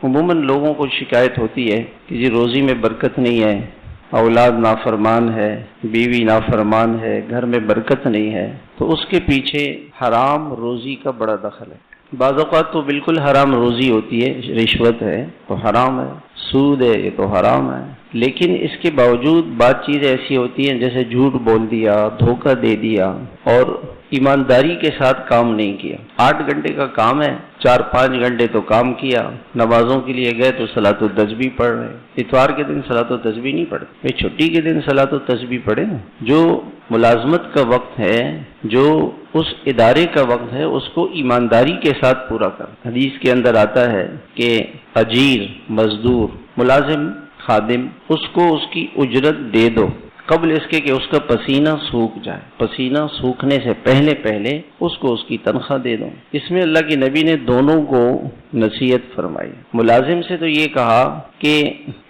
عموماً لوگوں کو شکایت ہوتی ہے کہ جی روزی میں برکت نہیں ہے، اولاد نافرمان ہے، بیوی نافرمان ہے، گھر میں برکت نہیں ہے، تو اس کے پیچھے حرام روزی کا بڑا دخل ہے۔ بعض اوقات تو بالکل حرام روزی ہوتی ہے، رشوت ہے تو حرام ہے، سود ہے یہ تو حرام ہے، لیکن اس کے باوجود بعض چیزیں ایسی ہوتی ہیں جیسے جھوٹ بول دیا، دھوکہ دے دیا اور ایمانداری کے ساتھ کام نہیں کیا۔ 8 گھنٹے کا کام ہے، 4-5 گھنٹے تو کام کیا، نمازوں کے لیے گئے تو صلاۃ التسبیح پڑھ رہے، اتوار کے دن صلاۃ التسبیح نہیں پڑھتے، چھٹی کے دن صلاۃ التسبیح پڑھے نا۔ جو ملازمت کا وقت ہے، جو اس ادارے کا وقت ہے، اس کو ایمانداری کے ساتھ پورا کر۔ حدیث کے اندر آتا ہے کہ اجیر، مزدور، ملازم، خادم، اس کو اس کی اجرت دے دو قبل اس کے کہ اس کا پسینہ سوکھ جائے، پسینہ سوکھنے سے پہلے اس کو اس کی تنخواہ دے دو۔ اس میں اللہ کے نبی نے دونوں کو نصیحت فرمائی۔ ملازم سے تو یہ کہا کہ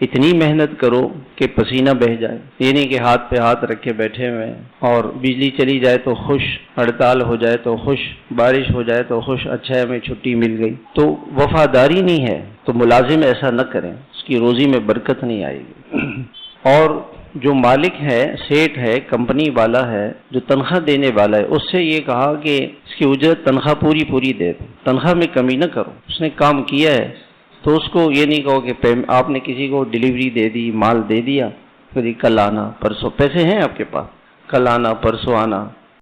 اتنی محنت کرو کہ پسینہ بہہ جائے، یہ نہیں کہ ہاتھ پہ ہاتھ رکھ کے بیٹھے ہوئے اور بجلی چلی جائے تو خوش، ہڑتال ہو جائے تو خوش، بارش ہو جائے تو خوش، اچھا ہے ہمیں چھٹی مل گئی، تو وفاداری نہیں ہے۔ تو ملازم ایسا نہ کریں، اس کی روزی میں برکت نہیں آئے گی۔ اور جو مالک ہے، سیٹ ہے، کمپنی والا ہے، جو تنخواہ دینے والا ہے، اس سے یہ کہا کہ اس کی اجرت تنخواہ پوری دے دو، تنخواہ میں کمی نہ کرو۔ اس نے کام کیا ہے تو اس کو یہ نہیں کہو کہ آپ نے کسی کو ڈلیوری دے دی، مال دے دیا، پھر کل آنا پرسوں، پیسے ہیں آپ کے پاس، کل آنا پرسوں آنا،